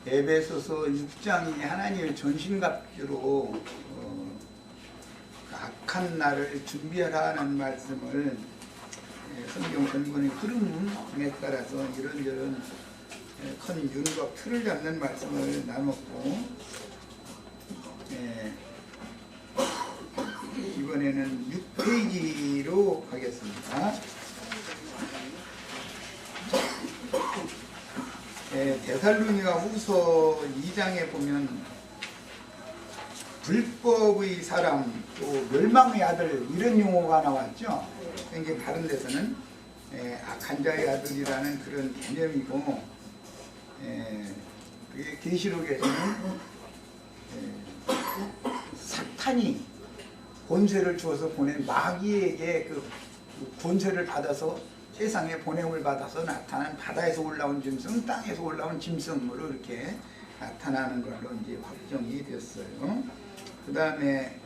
에베소서 6장이 하나님의 전신갑주로 악한 날을 준비하라는 말씀을 성경 전문의 흐름에 따라서 이런저런 큰 윤곽 틀을 잡는 말씀을 나눴고, 이번에는 6페이지로 가겠습니다. 데살로니가 후서 2장에 보면 불법의 사람, 또 멸망의 아들, 이런 용어가 나왔죠. 이게 다른 데서는 악한 자의 아들이라는 그런 개념이고, 그게 계시록에서는 사탄이 권세를 주어서 보낸 마귀에게 그 권세를 받아서 세상에 보냄을 받아서 나타난 바다에서 올라온 짐승, 땅에서 올라온 짐승으로 이렇게 나타나는 걸로 이제 확정이 됐어요. 그 다음에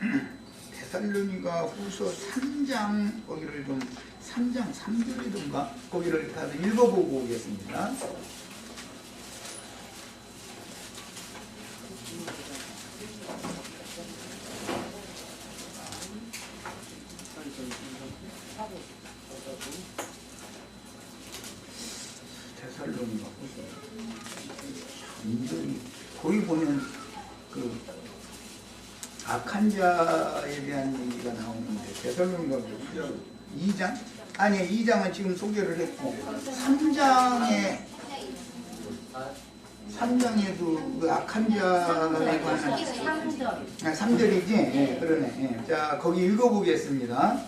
데살로니가 후서 3장, 거기를 좀 3장 3절이던가 거기를 다시 읽어보고 오겠습니다. 데살로니가 후서 거기 보면 그 악한 자에 대한 얘기가 나오는데, 데살로니가 2장? 아니, 2장은 지금 소개를 했고 3장에도 그 악한 자에 관한 3절이지? 네, 그러네. 자, 거기 읽어보겠습니다.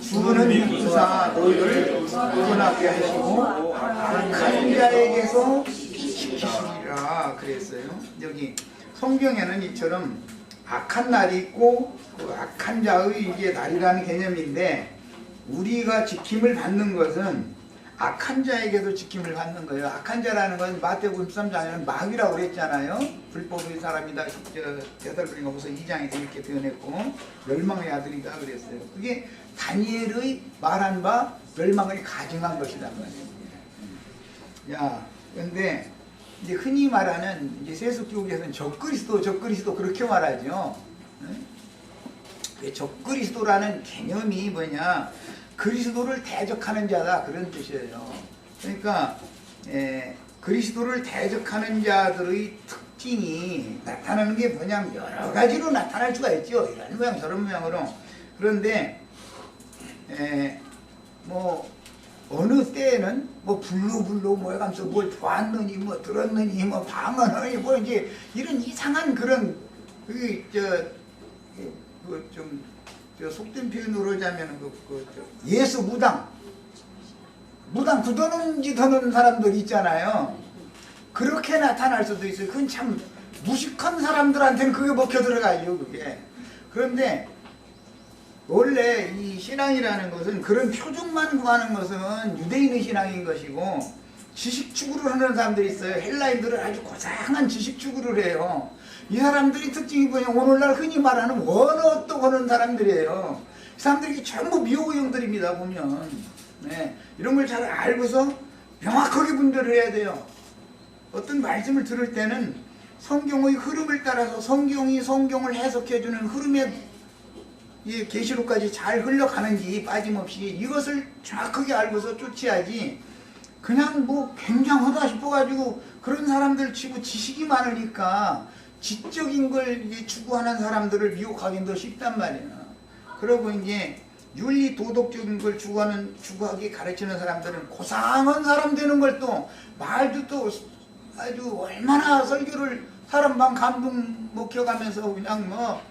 주는 육수사 너희를 구원하게 하시고 악한 자에게서 지키시리라 그랬어요. 여기 성경에는 이처럼 악한 날이 있고 그 악한 자의 이제 날이라는 개념인데, 우리가 지킴을 받는 것은 악한 자에게도 지킴을 받는 거예요. 악한 자라는 건 마태복음 13장에는 마귀라고 그랬잖아요. 불법의 사람이다. 데살로니가 후서 2장에서 이렇게 표현했고, 멸망의 아들이다 그랬어요. 그게 다니엘의 말한 바 멸망을 가증한 것이란 말이에요. 야, 근데 이제 흔히 말하는 이제 세속교육에서는 적그리스도 그렇게 말하죠. 적그리스도라는 개념이 뭐냐? 그리스도를 대적하는 자다, 그런 뜻이에요. 그러니까 그리스도를 대적하는 자들의 특징이 나타나는 게 뭐냐면 여러 가지로 나타날 수가 있죠. 이런 모양 저런 모양으로. 그런데 뭐 어느 때에는 뭐 불로 뭐 해가면서 뭘 보았느니 뭐 들었느니 뭐 방언하니 뭐 이제 이런 이상한 그런 그게 좀 속된 표현으로 하자면 예수 무당 굳어놓은 짓 하는 사람들 있잖아요. 그렇게 나타날 수도 있어요. 그건 참 무식한 사람들한테는 그게 먹혀 들어가요, 그게. 그런데 원래 이 신앙이라는 것은 그런 표적만 구하는 것은 유대인의 신앙인 것이고, 지식 추구를 하는 사람들이 있어요. 헬라인들은 아주 고상한 지식 추구를 해요. 이 사람들이 특징이 뭐냐, 오늘날 흔히 말하는 원어도 하는 사람들이에요. 이 사람들이 전부 미호형들입니다, 보면. 네, 이런 걸 잘 알고서 명확하게 분별을 해야 돼요. 어떤 말씀을 들을 때는 성경의 흐름을 따라서 성경이 성경을 해석해주는 흐름에 계시록까지 잘 흘러가는지 빠짐없이 이것을 정확하게 알고서 쫓아야지, 그냥 뭐 굉장하다 싶어가지고 그런 사람들 치고 지식이 많으니까 지적인 걸 추구하는 사람들을 미혹하기는 더 쉽단 말이야. 그리고 이제 윤리 도덕적인 걸 추구하기 가르치는 사람들은 고상한 사람 되는 걸 또 말도 또 아주 얼마나 설교를 사람 방 감동 먹혀가면서 그냥 뭐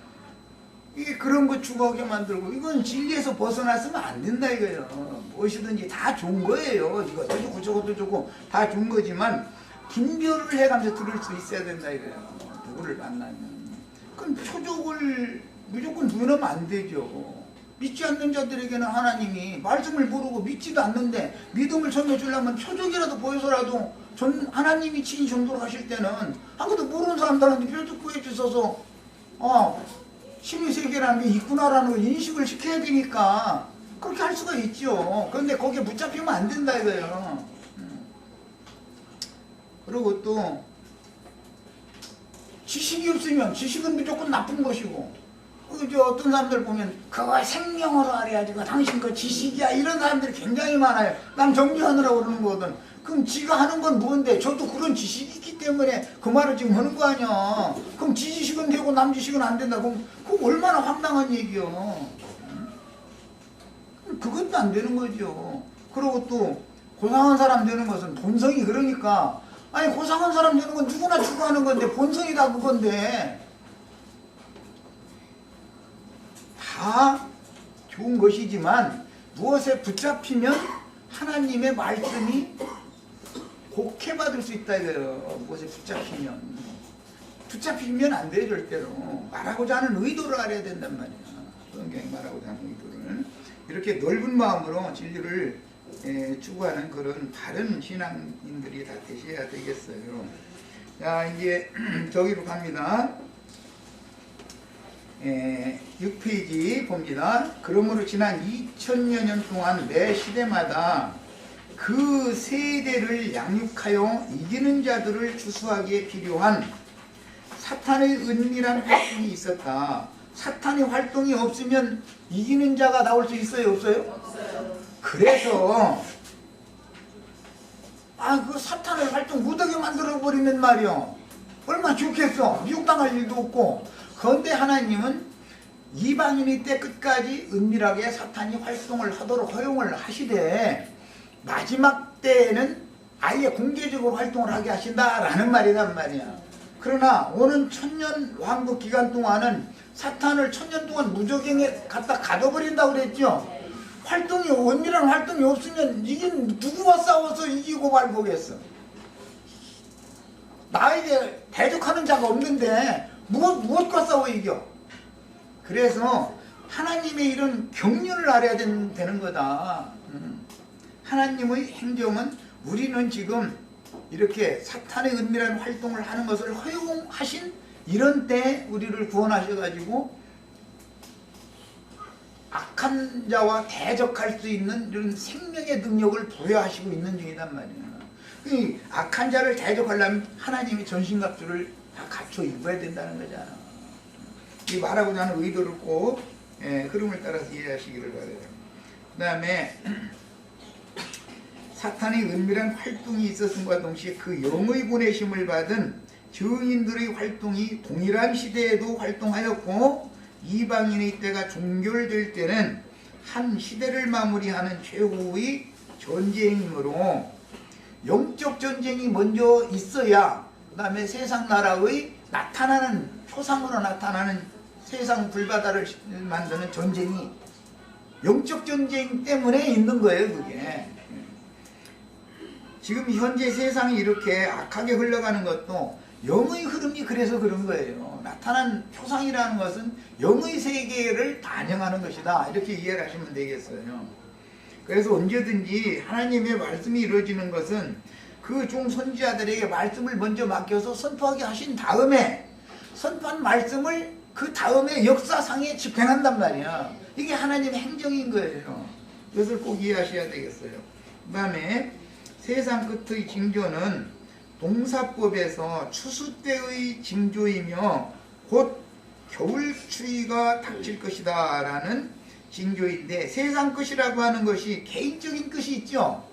이게 그런 거 추구하게 만들고, 이건 진리에서 벗어났으면 안 된다 이거예요. 무엇이든지 다 좋은 거예요. 이것도 좋고 저것도 좋고 다 좋은 거지만 분별을 해가면서 들을 수 있어야 된다 이거예요. 누구를 만나면. 그럼 표적을 무조건 누르면 안 되죠. 믿지 않는 자들에게는 하나님이 말씀을 모르고 믿지도 않는데 믿음을 전해주려면 표적이라도 보여서라도 하나님이 친히 전도를 하실 때는 아무도 모르는 사람들한테 표적 구해주셔서 신의 세계라는 게 있구나라는 걸 인식을 시켜야 되니까 그렇게 할 수가 있죠. 그런데 거기에 붙잡히면 안 된다 이거예요. 그리고 또 지식이 없으면 지식은 무조건 나쁜 것이고, 이제 어떤 사람들 보면 그거 생명으로 알아야지, 그 당신 그 지식이야, 이런 사람들이 굉장히 많아요. 남 정리하느라고 그러는 거거든. 그럼 지가 하는 건 뭔데? 저도 그런 지식이 있기 때문에 그 말을 지금 하는 거 아니야. 그럼 지 지식은 되고 남 지식은 안 된다. 그럼 그거 얼마나 황당한 얘기요. 그것도 안 되는 거죠. 그리고 또 고상한 사람 되는 것은 본성이, 그러니까 아니 고상한 사람 되는 건 누구나 추구하는 건데 본성이 다 그건데, 다 좋은 것이지만 무엇에 붙잡히면 하나님의 말씀이 곡해받을 수 있다 이거예요. 무엇에 붙잡히면 안 돼요. 절대로 말하고자 하는 의도를 알아야 된단 말이야. 성경이 말하고자 하는 의도를 이렇게 넓은 마음으로 진리를 추구하는 그런 바른 신앙인들이 다 되셔야 되겠어요. 자, 이제 저기로 갑니다. 6페이지 봅니다. 그러므로 지난 2000여 년 동안 매 시대마다 그 세대를 양육하여 이기는 자들을 추수하기에 필요한 사탄의 은밀한 활동이 있었다. 사탄의 활동이 없으면 이기는 자가 나올 수 있어요? 없어요? 없어요. 그래서 그 사탄의 활동 못하게 만들어버리면 말이요, 얼마나 좋겠어. 미혹당할 일도 없고. 그런데 하나님은 이방인의 때 끝까지 은밀하게 사탄이 활동을 하도록 허용을 하시되 마지막 때에는 아예 공개적으로 활동을 하게 하신다라는 말이란 말이야. 그러나 오는 천년 왕국 기간 동안은 사탄을 천년 동안 무적행에 갖다 가둬버린다고 그랬죠. 활동이, 은밀한 활동이 없으면 이긴 누구와 싸워서 이기고 말고겠어. 나에게 대적하는 자가 없는데 무엇과 싸워 이겨? 그래서 하나님의 이런 경륜을 알아야 되는 거다. 하나님의 행정은 우리는 지금 이렇게 사탄의 은밀한 활동을 하는 것을 허용하신 이런 때 우리를 구원하셔가지고 악한 자와 대적할 수 있는 이런 생명의 능력을 부여하시고 있는 중이란 말이야. 이 악한 자를 대적하려면 하나님이 전신갑주를 다 갖춰 입어야 된다는 거잖아. 이 말하고자 하는 의도를 꼭 흐름을 따라서 이해하시기를 바라요. 그 다음에 사탄의 은밀한 활동이 있었음과 동시에 그 영의 보내심을 받은 증인들의 활동이 동일한 시대에도 활동하였고, 이방인의 때가 종결될 때는 한 시대를 마무리하는 최후의 전쟁이므로 영적 전쟁이 먼저 있어야 그 다음에 세상 나라의 나타나는, 표상으로 나타나는 세상 불바다를 만드는 전쟁이 영적 전쟁 때문에 있는 거예요. 그게 지금 현재 세상이 이렇게 악하게 흘러가는 것도 영의 흐름이 그래서 그런 거예요. 나타난 표상이라는 것은 영의 세계를 반영하는 것이다. 이렇게 이해를 하시면 되겠어요. 그래서 언제든지 하나님의 말씀이 이루어지는 것은 그 중선지자들에게 말씀을 먼저 맡겨서 선포하게 하신 다음에 선포한 말씀을 그 다음에 역사상에 집행한단 말이야. 이게 하나님의 행정인 거예요. 이것을 꼭 이해하셔야 되겠어요. 그 다음에 세상 끝의 징조는 동사법에서 추수 때의 징조이며 곧 겨울 추위가 닥칠 것이다 라는 징조인데, 세상 끝이라고 하는 것이 개인적인 끝이 있죠.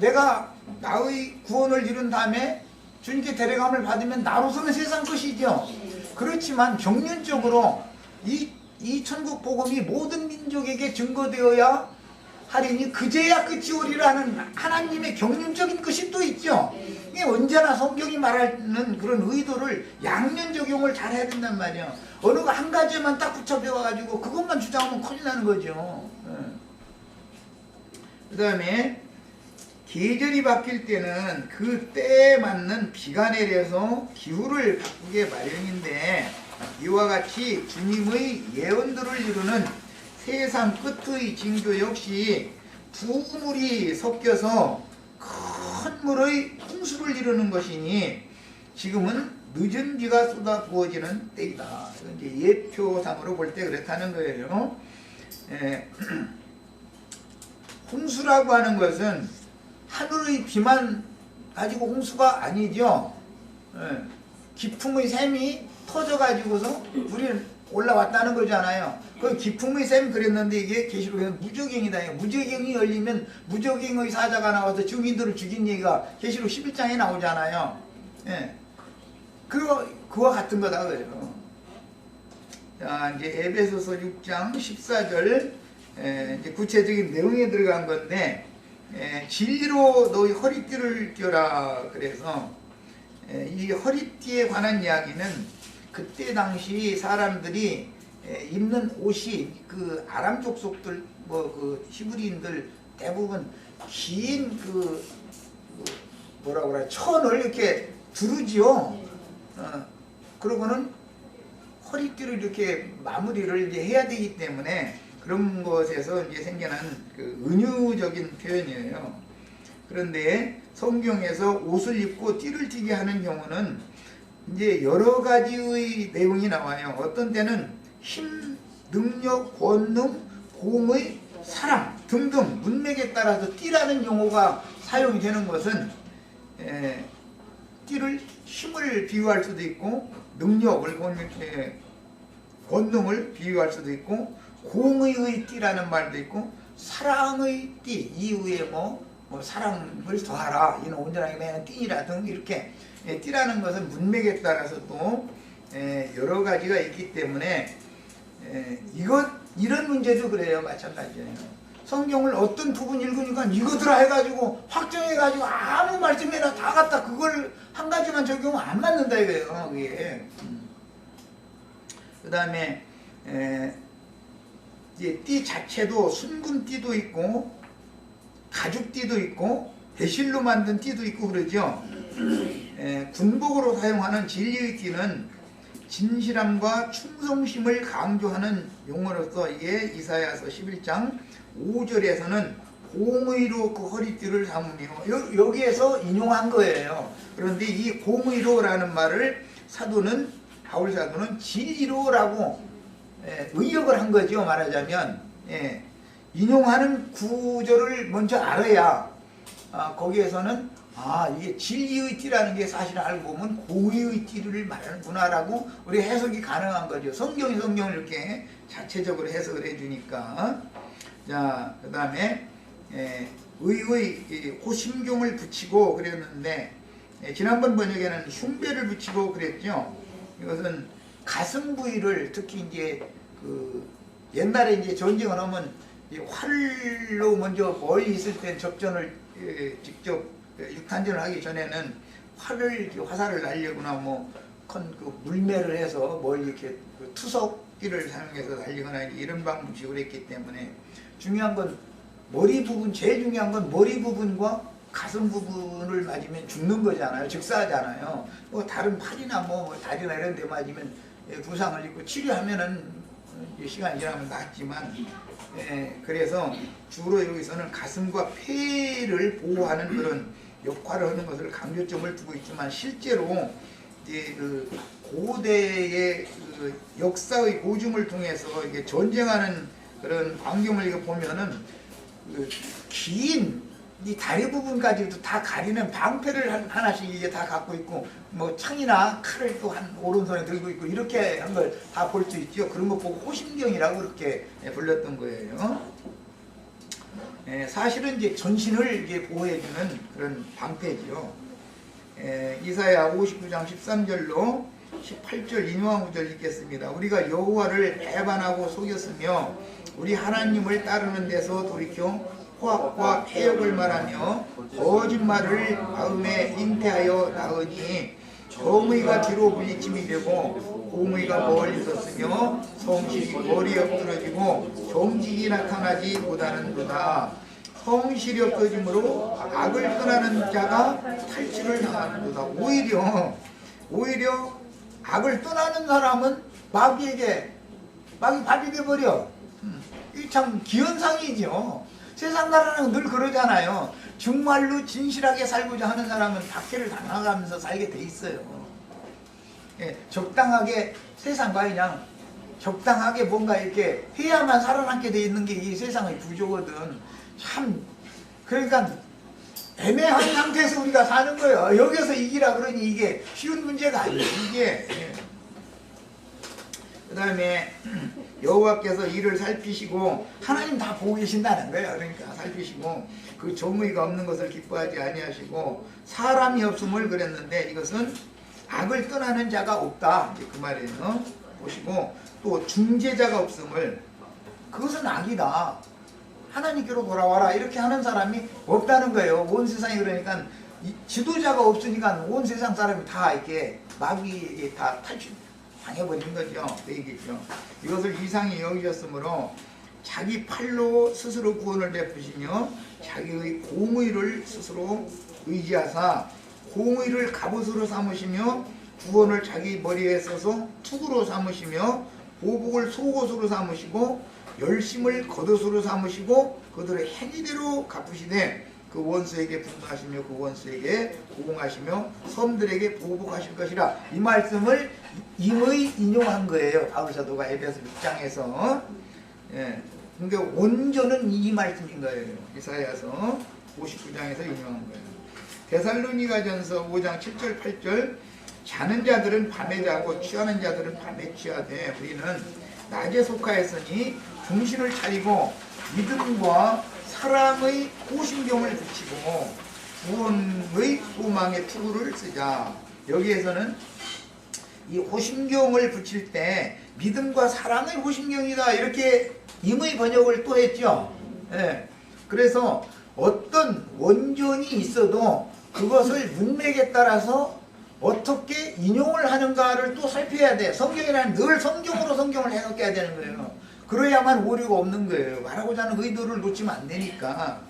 내가 나의 구원을 이룬 다음에 주님께 데려감을 받으면 나로서는 세상 끝이죠. 그렇지만 경륜적으로 이 천국 복음이 모든 민족에게 증거되어야 하리니 그제야 끝이 오리라는 하나님의 경륜적인 것이 또 있죠. 이게 언제나 성경이 말하는 그런 의도를 양면 적용을 잘 해야 된단 말이에요. 어느 한 가지에만 딱 붙여배워가지고 그것만 주장하면 큰일 나는 거죠. 그 다음에 계절이 바뀔 때는 그 때에 맞는 비가 내려서 기후를 바꾸게 마련인데, 이와 같이 주님의 예언들을 이루는 세상 끝의 징조 역시 두 물이 섞여서 큰 물의 홍수를 이루는 것이니 지금은 늦은 비가 쏟아 부어지는 때이다. 이제 예표상으로 볼 때 그렇다는 거예요. 홍수라고 하는 것은 하늘의 비만 가지고 홍수가 아니죠. 예. 기풍의 샘이 터져가지고서 물이 올라왔다는 거잖아요. 그 기풍의 샘 그랬는데 이게 계시록에는 무저갱이다. 무저갱이 열리면 무저갱의 사자가 나와서 증인들을 죽인 얘기가 계시록 11장에 나오잖아요. 예. 그와 같은 거다 그래요. 자, 이제 에베소서 6장 14절 이제 구체적인 내용에 들어간 건데, 진리로 너희 허리띠를 껴라. 그래서 이 허리띠에 관한 이야기는 그때 당시 사람들이 입는 옷이 그 아람 족속들 그 히브리인들 대부분 긴 뭐라고 그래 천을 이렇게 두르지요. 그러고는 허리띠를 이렇게 마무리를 이제 해야 되기 때문에 그런 것에서 이제 생겨난 그 은유적인 표현이에요. 그런데 성경에서 옷을 입고 띠를 띠게 하는 경우는 이제 여러 가지의 내용이 나와요. 어떤 때는 힘, 능력, 권능, 공의, 사랑 등등 문맥에 따라서 띠라는 용어가 사용이 되는 것은 띠를 힘을 비유할 수도 있고 능력을 권능을 비유할 수도 있고 공의의 띠라는 말도 있고 사랑의 띠 이후에 뭐 사랑을 더하라 이는 온전하게 매는 띠라 등 이렇게 띠라는 것은 문맥에 따라서 또 여러 가지가 있기 때문에 이런 문제도 그래요. 마찬가지예요. 성경을 어떤 부분 읽으니까 이거더라 해가지고 확정해가지고 아무 말씀이나 다 갖다 그걸 한 가지만 적용하면 안 맞는다 이거예요. 그게. 그 다음에 이제 띠 자체도 순금띠도 있고 가죽띠도 있고 배실로 만든 띠도 있고 그러죠. 군복으로 사용하는 진리의 띠는 진실함과 충성심을 강조하는 용어로서 이게 이사야서 11장 5절에서는 공의로 그 허리띠를 삼으며 여기에서 인용한 거예요. 그런데 이 공의로라는 말을 바울 사도는 진리로라고 의역을 한 거죠. 말하자면 인용하는 구절을 먼저 알아야 거기에서는 이게 진리의 띠라는 게 사실 알고 보면 공의의 띠를 말하는구나라고 우리 해석이 가능한 거죠. 성경이 성경을 이렇게 자체적으로 해석을 해주니까. 자, 그 다음에 의의 호심경을 붙이고 그랬는데 지난번 번역에는 흉배를 붙이고 그랬죠. 이것은 가슴 부위를 특히 이제 옛날에 이제 전쟁을 하면 활로 먼저 멀리 있을 땐 접전을 직접 육탄전을 하기 전에는 화살을 날리거나 그 물매를 해서 멀리 이렇게 투석기를 사용해서 날리거나 이런 방식으로 했기 때문에 중요한 건 머리 부분, 제일 중요한 건 머리 부분과 가슴 부분을 맞으면 죽는 거잖아요. 즉사하잖아요. 다른 팔이나 다리나 이런 데 맞으면 부상을 입고 치료하면은 시간이 지나면 낫지만 그래서 주로 여기서는 가슴과 폐를 보호하는 그런 역할을 하는 것을 강조점을 두고 있지만 실제로 이제 고대의 역사의 고증을 통해서 이게 전쟁하는 그런 광경을 이거 보면은 긴 이 다리 부분까지도 다 가리는 방패를 하나씩 이게 다 갖고 있고 창이나 칼을 또 한 오른손에 들고 있고 이렇게 한 걸 다 볼 수 있죠. 그런 거 보고 호심경이라고 그렇게 불렀던 거예요. 사실은 이제 전신을 이제 보호해주는 그런 방패지요. 이사야 59장 13절로 18절 인용한 구절 읽겠습니다. 우리가 여호와를 배반하고 속였으며 우리 하나님을 따르는 데서 돌이켜 포악과 폐역을 말하며 거짓말을 마음에 잉태하여 나으니 정의가 뒤로 물리침이 되고 공의가 멀리 섰으며 성실이 머리 엎드러지고 정직이 나타나지 못하는도다. 성실이 없어짐으로 악을 떠나는 자가 탈취를 당하는도다. 오히려 악을 떠나는 사람은 마귀 밥이 돼버려. 이 참 기현상이죠. 세상 나라는 늘 그러잖아요. 정말로 진실하게 살고자 하는 사람은 박해를 당하면서 살게 돼 있어요. 적당하게 세상과 그냥 적당하게 뭔가 이렇게 해야만 살아남게 돼 있는 게 이 세상의 구조거든. 참 그러니까 애매한 상태에서 우리가 사는 거예요. 여기서 이기라 그러니 이게 쉬운 문제가 아니에요. 이게. 그 다음에 여호와께서 이를 살피시고 하나님 다 보고 계신다는 거예요. 그러니까 살피시고 그 정의가 없는 것을 기뻐하지 아니하시고 사람이 없음을 그랬는데 이것은 악을 떠나는 자가 없다. 이제 그 말이에요. 보시고 또 중재자가 없음을 그것은 악이다. 하나님께로 돌아와라 이렇게 하는 사람이 없다는 거예요. 온 세상이 그러니까 지도자가 없으니까 온 세상 사람이 다 이렇게 마귀에게 다 당해버린 거죠. 그 얘기죠. 이것을 이상히 여기셨으므로 자기 팔로 스스로 구원을 베푸시며 자기의 공의를 스스로 의지하사 공의를 갑옷으로 삼으시며 구원을 자기 머리에 써서 투구로 삼으시며 보복을 속옷으로 삼으시고 열심을 겉옷으로 삼으시고 그들의 행위대로 갚으시되 그 원수에게 분노하시며 그 원수에게 보응하시며 섬들에게 보복하실 것이라. 이 말씀을 임의 인용한 거예요. 바울 사도가 에베소 6장에서. 예. 그러니까 원조는 이 말씀인 거예요. 이사야서 59장에서 인용한 거예요. 데살로니가전서 5장 7절 8절 자는 자들은 밤에 자고 취하는 자들은 밤에 취하되 우리는 낮에 속하였으니 정신을 차리고 믿음과 사랑의 호심경을 붙이고 구원의 소망의 투구를 쓰자. 여기에서는 이 호심경을 붙일 때 믿음과 사랑의 호심경이다 이렇게 임의 번역을 또 했죠. 예. 그래서 어떤 원전이 있어도 그것을 문맥에 따라서 어떻게 인용을 하는가를 또 살펴야 돼. 성경이란 늘 성경으로 성경을 해석해야 되는 거예요. 그래야만 오류가 없는 거예요. 말하고자 하는 의도를 놓치면 안 되니까.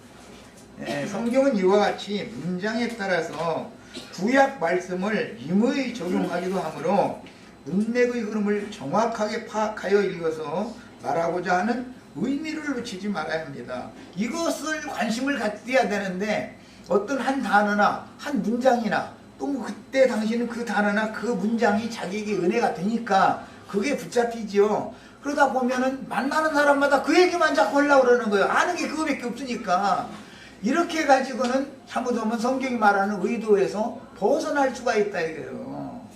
예, 성경은 이와 같이 문장에 따라서 구약 말씀을 임의 적용하기도 하므로 문맥의 흐름을 정확하게 파악하여 읽어서 말하고자 하는 의미를 놓치지 말아야 합니다. 이것을 관심을 갖어야 되는데 어떤 한 단어나 한 문장이나 또 뭐 그때 당시는 그 단어나 그 문장이 자기에게 은혜가 되니까 그게 붙잡히지요. 그러다 보면은 만나는 사람마다 그 얘기만 자꾸 하려고 그러는 거예요. 아는 게 그거밖에 없으니까. 이렇게 해가지고는 잘못하면 성경이 말하는 의도에서 벗어날 수가 있다 이거예요.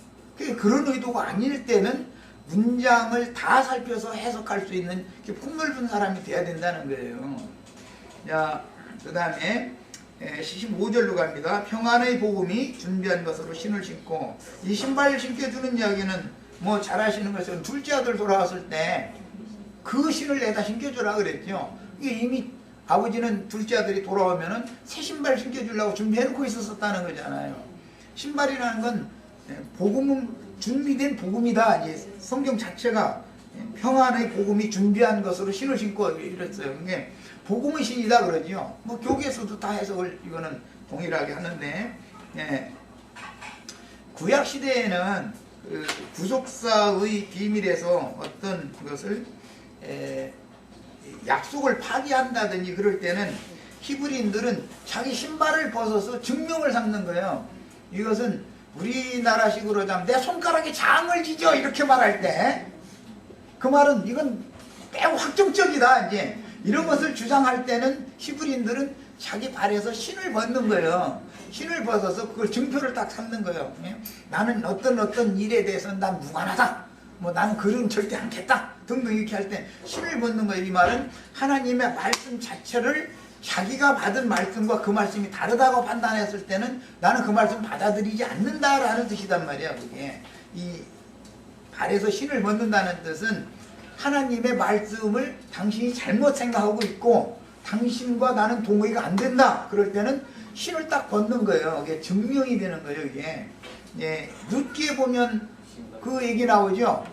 그런 의도가 아닐 때는 문장을 다 살펴서 해석할 수 있는 폭넓은 사람이 돼야 된다는 거예요. 자, 그 다음에 15절로 갑니다. 평안의 복음이 준비한 것으로 신을 신고, 이 신발을 신겨주는 이야기는 뭐 잘 아시는 것처럼 둘째 아들 돌아왔을 때 그 신을 내다 신겨주라 그랬죠. 이게 이미 아버지는 둘째 아들이 돌아오면은 새 신발 신겨주려고 준비해놓고 있었다는 거잖아요. 신발이라는 건 복음은 준비된 복음이다. 이제 성경 자체가 평안의 복음이 준비한 것으로 신을 신고 이랬어요. 이게 복음의 신이다 그러죠. 뭐 교계에서도 다 해석을 이거는 동일하게 하는데, 구약 시대에는 그 구속사의 비밀에서 어떤 것을 약속을 파기한다든지 그럴 때는 히브리인들은 자기 신발을 벗어서 증명을 삼는 거예요. 이것은 우리나라식으로 하자면 내 손가락에 장을 지져 이렇게 말할 때 그 말은 이건 매우 확정적이다. 이제 이런 것을 주장할 때는 히브리인들은 자기 발에서 신을 벗는 거예요. 신을 벗어서 그걸 증표를 딱 삼는 거예요. 나는 어떤 일에 대해서는 난 무관하다. 뭐 나는 그런 절대 않겠다. 등등 이렇게 할 때 신을 벗는 거예요. 이 말은 하나님의 말씀 자체를 자기가 받은 말씀과 그 말씀이 다르다고 판단했을 때는 나는 그 말씀 받아들이지 않는다라는 뜻이단 말이야. 그게 이 발에서 신을 벗는다는 뜻은 하나님의 말씀을 당신이 잘못 생각하고 있고 당신과 나는 동의가 안 된다. 그럴 때는 신을 딱 벗는 거예요. 이게 증명이 되는 거예요. 이게 룻기에 보면 그 얘기 나오죠.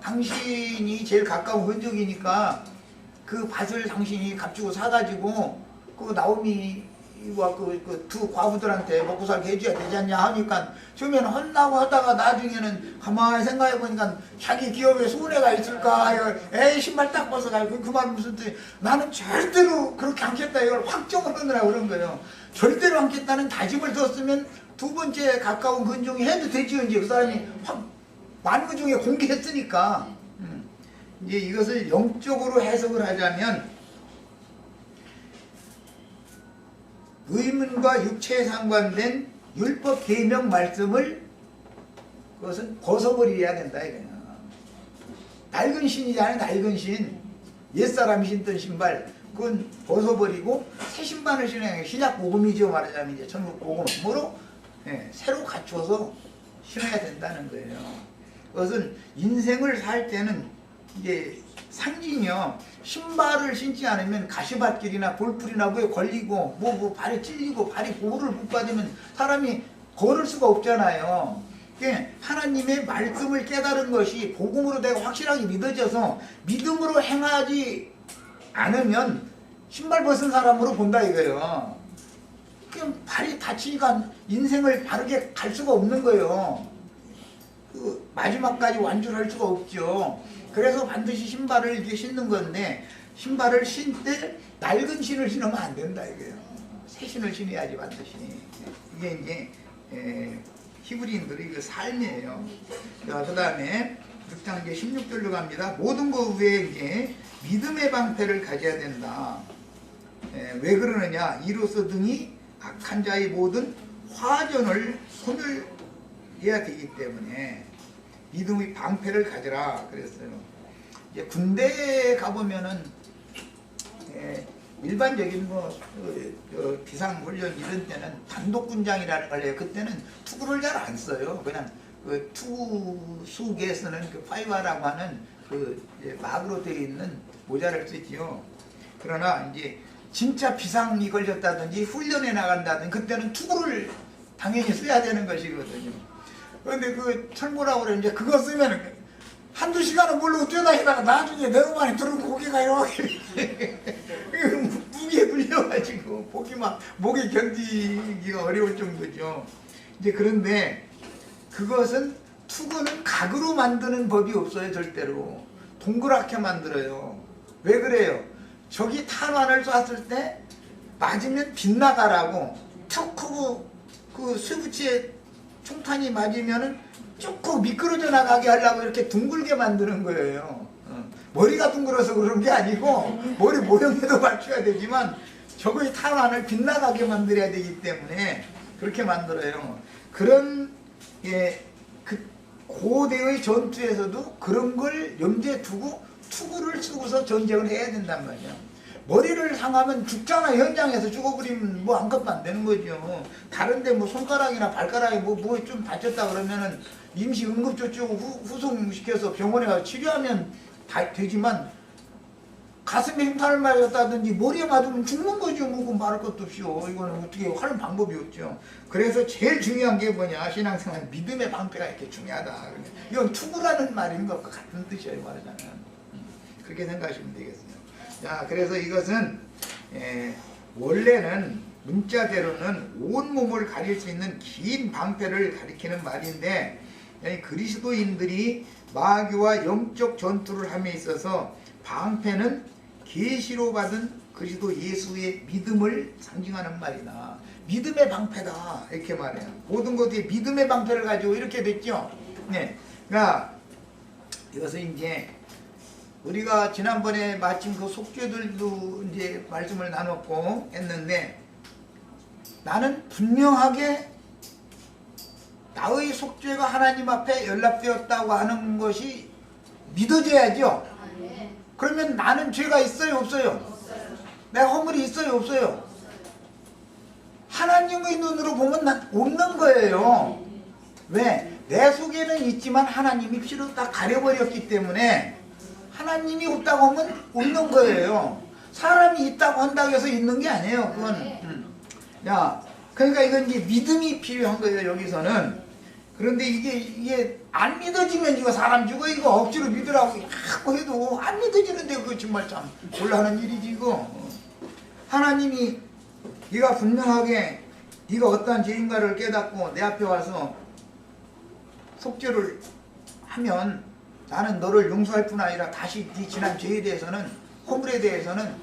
당신이 제일 가까운 흔적이니까 그 밭을 당신이 값주고 사가지고 그 나오미와 그 두 과부들한테 먹고 살게 해줘야 되지 않냐 하니까 처음에는 혼나고 하다가 나중에는 가만히 생각해 보니까 자기 기업에 손해가 있을까 에이 신발 딱 벗어가지고 그 말 무슨 뜻 나는 절대로 그렇게 않겠다 이걸 확정을 하느라고 그런 거예요. 절대로 않겠다는 다짐을 뒀으면 두 번째 가까운 근종이 해도 되지요. 이제 그 사람이 확 만무 중에 공개했으니까. 이제 이것을 영적으로 해석을 하자면 의문과 육체에 상관된 율법 계명 말씀을 그것은 벗어버려야 된다 이거야. 낡은 신이잖아요. 낡은 신. 옛사람이 신던 신발 그건 벗어버리고 새 신발을 신어야 해. 신약 복음이죠. 말하자면 이제 천국 복음으로 새로 갖춰서 신어야 된다는 거예요. 그것은 인생을 살 때는 이게 상징이요. 신발을 신지 않으면 가시밭길이나 돌풀이나 뭐에 걸리고 뭐 발에 찔리고 발이 보호를 못 받으면 사람이 걸을 수가 없잖아요. 하나님의 말씀을 깨달은 것이 복음으로 내가 확실하게 믿어져서 믿음으로 행하지 않으면 신발 벗은 사람으로 본다 이거예요. 그냥 발이 다치니까 인생을 바르게 갈 수가 없는 거예요. 그 마지막까지 완주를 할 수가 없죠. 그래서 반드시 신발을 이렇게 신는 건데 신발을 신때 낡은 신을 신으면 안 된다 이거예요. 새 신을 신어야지 반드시. 이게 이제 히브리인들의 그 삶이에요. 그 다음에 6장 이제 16절로 갑니다. 모든 것 위에 이제 믿음의 방패를 가져야 된다. 왜 그러느냐? 이로써 등이 악한 자의 모든 화전을 소멸해야 되기 때문에 믿음의 방패를 가져라 그랬어요. 이제 군대에 가보면은 일반적인 비상훈련 이런 때는 단독군장이라는 걸 해요. 그때는 투구를 잘 안 써요. 그냥 그 투수기에 쓰는 그 파이바라고 하는 그 막으로 되어 있는 모자를 쓰지요. 그러나 이제 진짜 비상이 걸렸다든지 훈련에 나간다든지 그때는 투구를 당연히 써야 되는 것이거든요. 그런데 그 철모라고 그래 이제 그거 쓰면 한두 시간은 모르고 뛰어다니다가 나중에 너무 많이 들은 고개가 이렇게 무게에 눌려가지고 목이 견디기가 어려울 정도죠. 이제 그런데 그것은 투구는 각으로 만드는 법이 없어요. 절대로 동그랗게 만들어요. 왜 그래요? 적이 탄환을 쐈을 때 맞으면 빗나가라고 툭 하고 그 쇠붙이에 총탄이 맞으면은 쭉 미끄러져 나가게 하려고 이렇게 둥글게 만드는 거예요. 머리가 둥글어서 그런 게 아니고 머리 모형에도 맞춰야 되지만 적의 탄환을 빗나가게 만들어야 되기 때문에 그렇게 만들어요. 그런 그 고대의 전투에서도 그런 걸 염두에 두고 투구를 쓰고서 전쟁을 해야 된단 말이에요. 머리를 상하면 죽잖아. 현장에서 죽어버리면 뭐 아무것도 안 되는 거죠. 다른데 뭐 손가락이나 발가락에 뭐 좀 다쳤다 그러면은 임시 응급조치하고 후송시켜서 병원에 가서 치료하면 다 되지만 가슴에 흉탄을 맞았다든지 머리에 맞으면 죽는 거죠. 뭐 말할 것도 없이요. 이거는 어떻게 할 방법이 없죠. 그래서 제일 중요한 게 뭐냐? 신앙생활 믿음의 방패가 이렇게 중요하다. 이건 투구라는 말인 것과 같은 뜻이에요. 말하자면. 그렇게 생각하시면 되겠어요. 자, 그래서 이것은 원래는 문자대로는 온몸을 가릴 수 있는 긴 방패를 가리키는 말인데 그리스도인들이 마귀와 영적 전투를 함에 있어서 방패는 계시로 받은 그리스도 예수의 믿음을 상징하는 말이다. 믿음의 방패다 이렇게 말해요. 모든 것이 믿음의 방패를 가지고 이렇게 됐죠. 네, 그러니까 이것은 이제 우리가 지난번에 마침 그 속죄들도 이제 말씀을 나눴고 했는데 나는 분명하게 나의 속죄가 하나님 앞에 연락되었다고 하는 것이 믿어져야죠. 그러면 나는 죄가 있어요 없어요? 내가 허물이 있어요 없어요? 하나님의 눈으로 보면 난 없는 거예요. 왜? 내 속에는 있지만 하나님이 피로 다 가려버렸기 때문에 하나님이 없다고 하면 없는 거예요. 사람이 있다고 한다고 해서 있는 게 아니에요. 그건 그러니까 이건 이제 믿음이 필요한 거예요. 여기서는. 그런데 이게 안 믿어지면 이거 사람 죽어 이거 억지로 믿으라고 하고 해도 안 믿어지는데 그거 정말 참 곤란한 일이지 이거. 하나님이 네가 분명하게 네가 어떠한 죄인가를 깨닫고 내 앞에 와서 속죄를 하면 나는 너를 용서할 뿐 아니라 다시 네 지난 죄에 대해서는 허물에 대해서는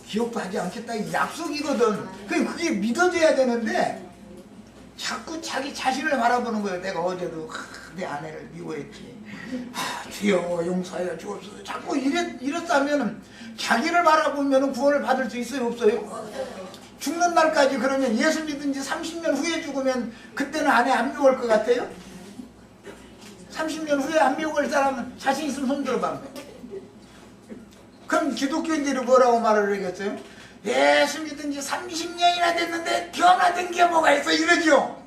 기억도 하지 않겠다 이 약속이거든. 그게 믿어져야 되는데 자꾸 자기 자신을 바라보는 거예요. 내가 어제도 내 아내를 미워했지. 주여 용서하여 주옵소서. 자꾸 이랬다면 자기를 바라보면 구원을 받을 수 있어요 없어요? 죽는 날까지 그러면 예수 믿은 지 30년 후에 죽으면 그때는 아내 안 미워할 것 같아요? 30년 후에 안 미워할 사람은 자신 있으면 손 들어봐. 그럼 기독교인들이 뭐라고 말을 하겠어요? 예수 믿은 지 30년이나 됐는데 변화된 게 뭐가 있어 이러죠.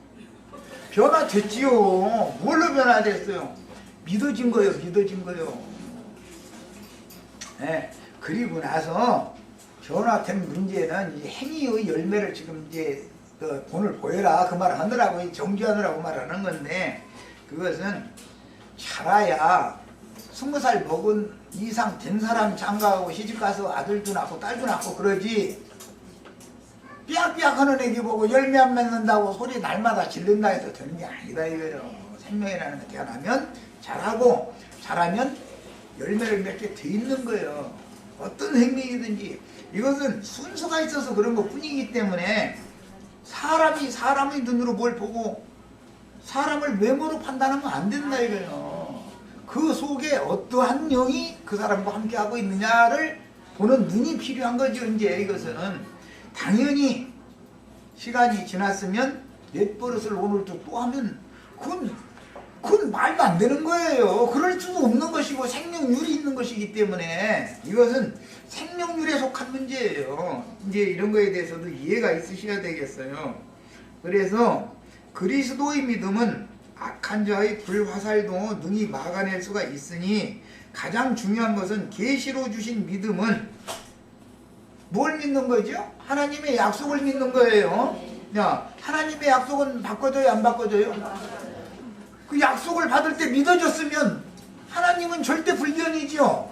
변화됐지요. 뭘로 변화됐어요? 믿어진 거예요. 믿어진 거예요. 네. 그리고 나서 변화된 문제는 이 행위의 열매를 지금 이제 본을 보여라 그 말을 하느라고 정지하느라고 말하는 건데, 그것은 자라야 20살 먹은 이상 된 사람 장가가고 시집가서 아들도 낳고 딸도 낳고 그러지, 삐약삐약 하는 애기 보고 열매 안 맺는다고 소리 날마다 질른다 해서 되는 게 아니다 이거예요. 생명이라는 게 태어나면 자라고, 자라면 열매를 맺게 돼 있는 거예요. 어떤 행위이든지 이것은 순서가 있어서 그런 것 뿐이기 때문에 사람이 사람의 눈으로 뭘 보고 사람을 외모로 판단하면 안 된다 이거예요. 그 속에 어떠한 영이 그 사람과 함께하고 있느냐를 보는 눈이 필요한 거죠. 이제 이것은 당연히 시간이 지났으면 옛 버릇을 오늘도 또 하면 그건 말도 안 되는 거예요. 그럴 수도 없는 것이고 생명률이 있는 것이기 때문에 이것은 생명률에 속한 문제예요. 이제 이런 거에 대해서도 이해가 있으셔야 되겠어요. 그래서 그리스도의 믿음은 악한 자의 불화살도 능히 막아낼 수가 있으니 가장 중요한 것은 계시로 주신 믿음은 뭘 믿는 거죠? 하나님의 약속을 믿는 거예요. 야, 하나님의 약속은 바꿔줘요 안 바꿔줘요? 그 약속을 받을 때 믿어줬으면 하나님은 절대 불변이죠.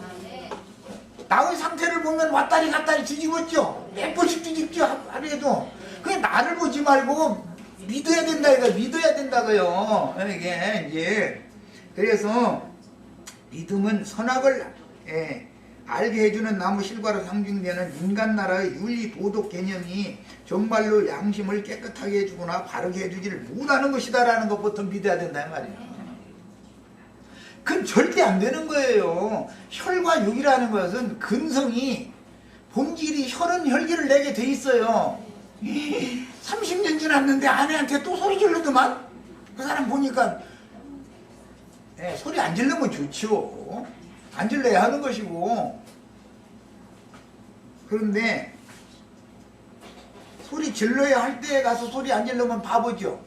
나의 상태를 보면 왔다리 갔다리 뒤집었죠. 몇 번씩 뒤집죠 하루에도. 그냥 나를 보지 말고 믿어야 된다 이거, 믿어야 된다고요. 이게 이제 그래서 믿음은 선악을 알게 해주는 나무 실과로 상징되는 인간 나라의 윤리 도덕 개념이 정말로 양심을 깨끗하게 해주거나 바르게 해주지를 못하는 것이다라는 것부터 믿어야 된다 이 말이에요. 그건 절대 안 되는 거예요. 혈과 육이라는 것은 근성이 본질이 혈은 혈기를 내게 돼 있어요. 30년 지났는데 아내한테 또 소리 지르더만. 그 사람 보니까 소리 안 지르면 좋죠. 안 질러야 하는 것이고. 그런데 소리 질러야 할 때에 가서 소리 안 지르면 바보죠.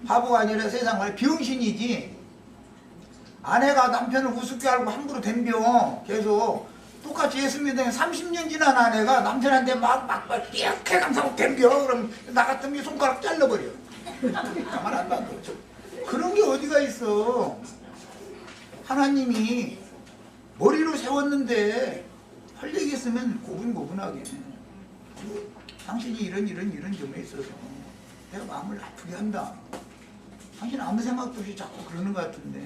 바보가 아니라 세상을 병신이지. 아내가 남편을 우습게 알고 함부로 덤벼. 계속 똑같이 예수 믿으면 30년 지난 아내가 남편한테 막 이렇게 감싸고 덤벼. 그럼 나 같으면 손가락 잘라버려. 가만 안 놔둬. 그런 게 어디가 있어. 하나님이 머리로 세웠는데 할 얘기 있으면 고분고분하게 당신이 이런 점에 있어서 내가 마음을 아프게 한다. 당신 아무 생각도 없이 자꾸 그러는 것 같은데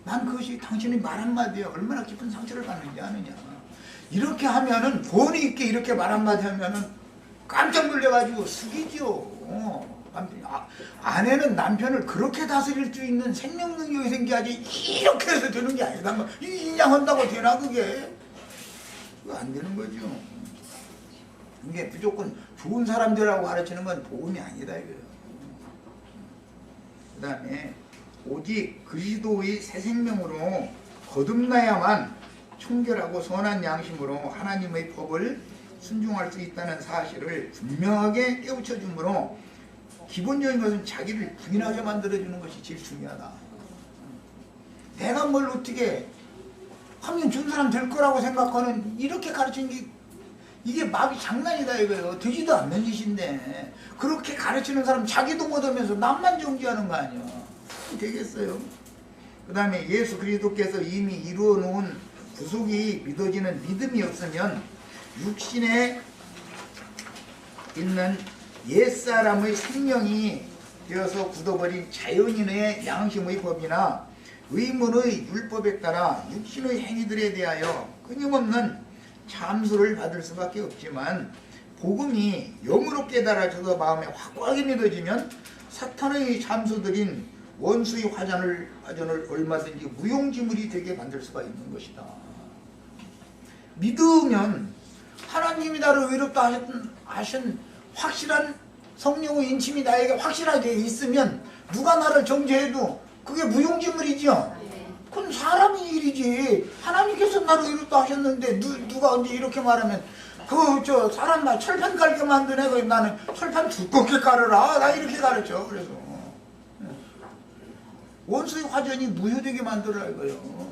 난 그것이 당신의 말 한마디에 얼마나 깊은 상처를 받는지 아느냐. 이렇게 하면은 권위 있게 이렇게 말 한마디 하면은 깜짝 놀래가지고 숙이죠. 아내는 남편을 그렇게 다스릴 수 있는 생명 능력이 생겨야지 이렇게 해서 되는 게 아니다. 인양한다고 되나 그게? 그거 안 되는 거죠. 이게 무조건 좋은 사람들하고 가르치는 건 복음이 아니다 이거예요. 그 다음에 오직 그리스도의 새 생명으로 거듭나야만 청결하고 선한 양심으로 하나님의 법을 순종할 수 있다는 사실을 분명하게 깨우쳐 주므로 기본적인 것은 자기를 부인하게 만들어주는 것이 제일 중요하다. 내가 뭘 어떻게 하면 좋은 사람 될 거라고 생각하는 이렇게 가르치는 게 이게 마비 장난이다 이거예요. 되지도 않는 짓인데 그렇게 가르치는 사람 자기도 못하면서 남만 정지하는 거 아니야. 되겠어요. 그 다음에 예수 그리스도께서 이미 이루어 놓은 구속이 믿어지는 믿음이 없으면 육신에 있는 옛사람의 생명이 되어서 굳어버린 자연인의 양심의 법이나 의문의 율법에 따라 육신의 행위들에 대하여 끊임없는 참수를 받을 수밖에 없지만 복음이 영으로 깨달아져서 마음에 확고하게 믿어지면 사탄의 참수들인 원수의 화전을 얼마든지 무용지물이 되게 만들 수가 있는 것이다. 믿으면 하나님이 나를 의롭다 하신 확실한 성령의 인침이 나에게 확실하게 있으면 누가 나를 정죄해도 그게 무용지물이죠. 그건 사람의 일이지. 하나님께서 나를 이렇다 하셨는데 누가 언제 이렇게 말하면 사람 나 철판 깔게 만드네. 그래서 나는 철판 두껍게 깔으라. 나 이렇게 가르쳐. 그래서 원수의 화전이 무효되게 만들어라 이거요.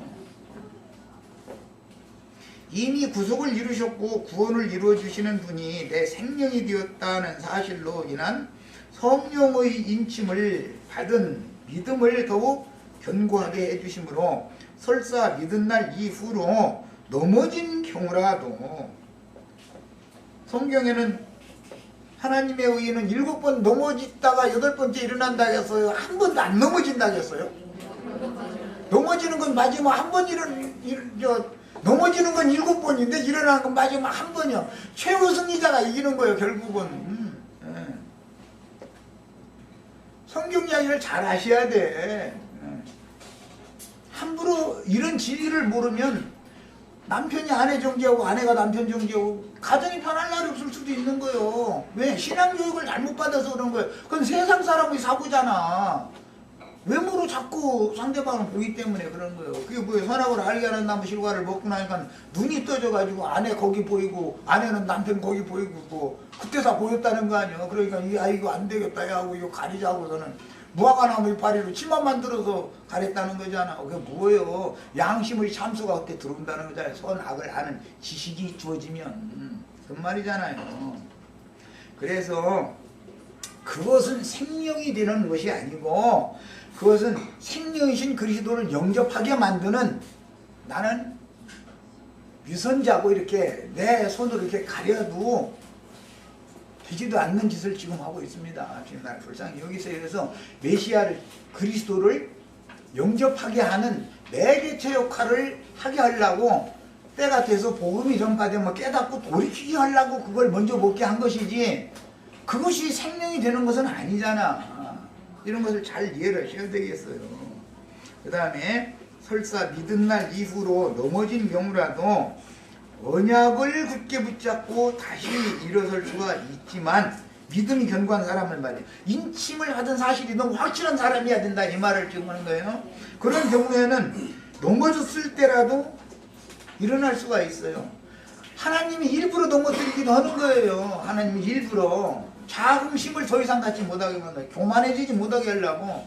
이미 구속을 이루셨고 구원을 이루어주시는 분이 내 생명이 되었다는 사실로 인한 성령의 인침을 받은 믿음을 더욱 견고하게 해주심으로 설사 믿은 날 이후로 넘어진 경우라도, 성경에는 하나님의 의인은 7번 넘어지다가 8번째 일어난다 했어요. 한 번도 안 넘어진다 했어요. 넘어지는 건 마지막 한 번 넘어지는 건 7번인데 일어나는 건 마지막 한 번이요. 최후 승리자가 이기는 거예요, 결국은. 성경 이야기를 잘 하셔야 돼. 함부로 이런 진리를 모르면 남편이 아내 정죄하고 아내가 남편 정죄하고 가정이 편할 날이 없을 수도 있는 거예요. 왜? 신앙교육을 잘못 받아서 그런 거예요. 그건 세상 사람의 사고잖아. 외모로 자꾸 상대방을 보기 때문에 그런 거예요. 그게 뭐예요? 선악을 알게 하는 나무 실과를 먹고 나니까 눈이 떠져가지고 아내 거기 보이고 아내는 남편 거기 보이고 뭐 그때 다 보였다는 거 아니에요. 그러니까 이거 안 되겠다 하고 이거 가리자고서는 무화과나무 이파리로 치마 만들어서 가렸다는 거잖아. 그게 뭐예요? 양심의 참수가 그때 들어온다는 거잖아요. 선악을 아는 지식이 주어지면 그 말이잖아요. 그래서 그것은 생명이 되는 것이 아니고 그것은 생명이신 그리스도를 영접하게 만드는, 나는 위선자고 이렇게 내 손으로 이렇게 가려도 되지도 않는 짓을 지금 하고 있습니다. 지금 날 불쌍히 여기서. 그래서 메시아를, 그리스도를 영접하게 하는 매개체 역할을 하게 하려고 때가 돼서 복음이 전파되면 깨닫고 돌이키게 하려고 그걸 먼저 먹게 한 것이지, 그것이 생명이 되는 것은 아니잖아. 이런 것을 잘 이해를 하셔야 되겠어요. 그 다음에 설사 믿은 날 이후로 넘어진 경우라도 언약을 굳게 붙잡고 다시 일어설 수가 있지만, 믿음이 견고한 사람을 말이에요. 인침을 받은 사실이 너무 확실한 사람이어야 된다 이 말을 지금 하는 거예요. 그런 경우에는 넘어졌을 때라도 일어날 수가 있어요. 하나님이 일부러 넘어뜨리기도 하는 거예요. 하나님이 일부러 자긍심을 더 이상 갖지 못하게 만들어요. 교만해지지 못하게 하려고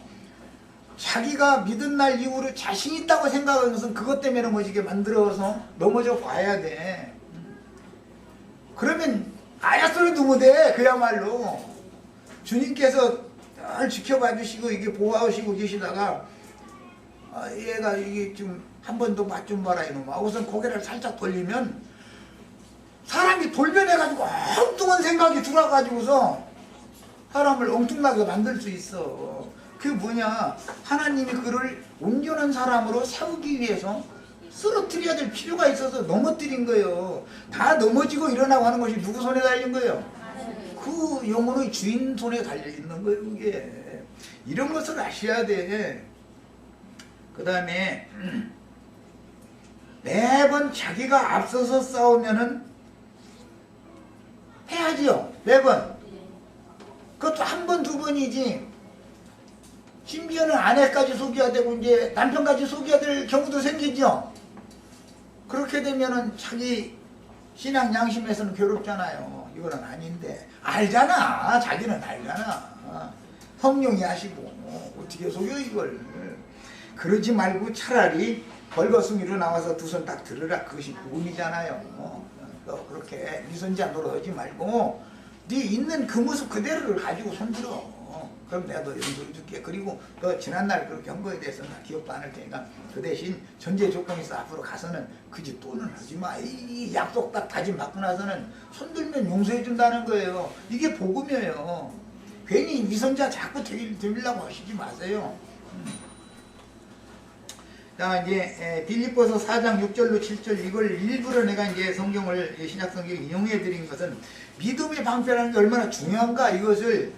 자기가 믿은 날 이후로 자신 있다고 생각하는 것은 그것 때문에 넘어지게 만들어서 넘어져 봐야 돼. 그러면 아야 소리도 못해. 그야말로 주님께서 늘 지켜봐 주시고 이게 보호하시고 계시다가 얘가 이게 좀 한 번 더 맛 좀 봐라 이놈아. 우선 고개를 살짝 돌리면 사람이 돌변해가지고 엉뚱한 생각이 들어가지고서 사람을 엉뚱하게 만들 수 있어. 그게 뭐냐? 하나님이 그를 온전한 사람으로 세우기 위해서 쓰러뜨려야 될 필요가 있어서 넘어뜨린 거예요. 다 넘어지고 일어나고 하는 것이 누구 손에 달린 거예요? 그 영혼의 주인 손에 달려있는 거예요. 그게 이런 것을 아셔야 돼. 그 다음에 매번 자기가 앞서서 싸우면은 해야지요. 매번. 그것도 한 번, 두 번이지. 심지어는 아내까지 속여야 되고 이제 남편까지 속여야 될 경우도 생기죠. 그렇게 되면은 자기 신앙 양심에서는 괴롭잖아요. 이거는 아닌데. 알잖아. 자기는 알잖아. 성령이 하시고 어떻게 속여 이걸. 그러지 말고 차라리 벌거숭이로 나와서 두 손 딱 들으라. 그것이 복음이잖아요. 그렇게 위선자 노릇하지 말고 네 있는 그 모습 그대로를 가지고 손들어. 그럼 내가 너 용서해 줄게. 그리고 너 지난날 그렇게 한 거에 대해서 나 기억도 안 할 테니까 그 대신 전제 조건이 있어. 앞으로 가서는 그 짓 또는 하지 마. 이 약속 딱 다짐 받고 나서는 손들면 용서해 준다는 거예요. 이게 복음이에요. 괜히 위선자 자꾸 되려고 하시지 마세요. 자, 이제 빌립보서 4장 6절로 7절 이걸 일부러 내가 이제 성경을 신약 성경을 인용해 드린 것은 믿음의 방패라는 게 얼마나 중요한가 이것을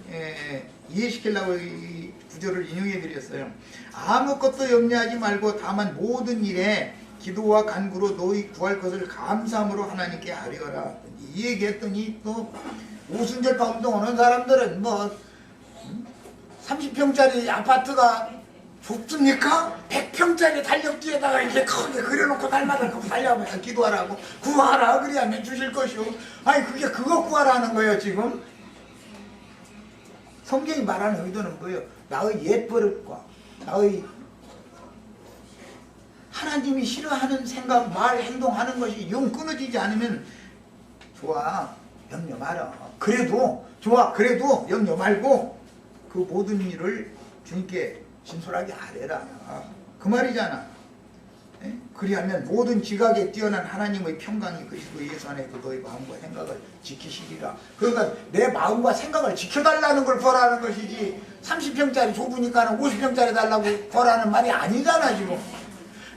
이해시키려고 이 구절을 인용해 드렸어요. 아무것도 염려하지 말고 다만 모든 일에 기도와 간구로 너희 구할 것을 감사함으로 하나님께 아뢰어라. 이 얘기했더니 또 오순절파 운동하는 사람들은 뭐 30평짜리 아파트가 좁습니까? 100평짜리 달력지에다가 이렇게 크게 그려놓고 날마다 그거 달려가면서 기도하라고 구하라 그래야면 주실 것이오. 아니 그게 그거 구하라는 거예요 지금. 성경이 말하는 의도는 뭐예요? 나의 옛버릇과 나의 하나님이 싫어하는 생각, 말, 행동하는 것이 영 끊어지지 않으면 좋아 염려 마라. 그래도 좋아 그래도 염려 말고 그 모든 일을 주님께 진솔하게 아뢰라 그 말이잖아. 에? 그리하면 모든 지각에 뛰어난 하나님의 평강이 그리고 예수 안에 그 너의 마음과 생각을 지키시리라. 그러니까 내 마음과 생각을 지켜달라는 걸 벌하는 것이지 30평짜리 좁으니까 50평짜리 달라고 벌하는 말이 아니잖아 지금.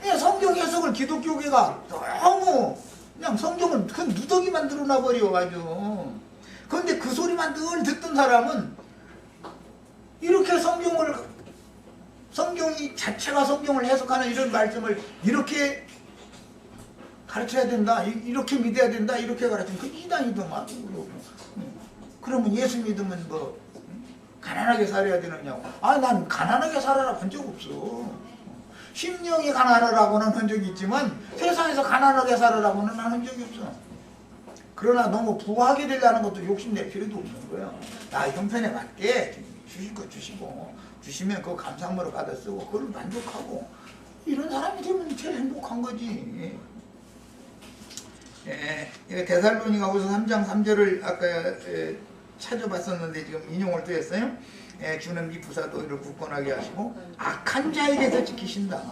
그냥 성경 해석을 기독교계가 너무 그냥 성경을 큰 누더기만 드러나버려 아주. 그런데 그 소리만 늘 듣던 사람은 이렇게 성경이 자체가 성경을 해석하는 이런 말씀을 이렇게 가르쳐야 된다, 이렇게 믿어야 된다, 이렇게 가르치면 그 이단이더만. 그러면 예수 믿으면 뭐 가난하게 살아야 되느냐고. 아, 난 가난하게 살아라 본 적 없어. 심령이 가난하라고는 한 적이 있지만 세상에서 가난하게 살아라고는 한 적이 없어. 그러나 너무 부하게 되려는 것도 욕심낼 필요도 없는 거예요. 나 형편에 맞게 주실 거 주시고 주시면 그거 감사함으로 받아 쓰고 그걸 만족하고 이런 사람이 되면 제일 행복한 거지. 데살로니가후서 3장 3절을 아까 찾아봤었는데 지금 인용을 또 했어요. 주는 미부사도 이를 굳건하게 하시고 악한 자에게서 지키신다.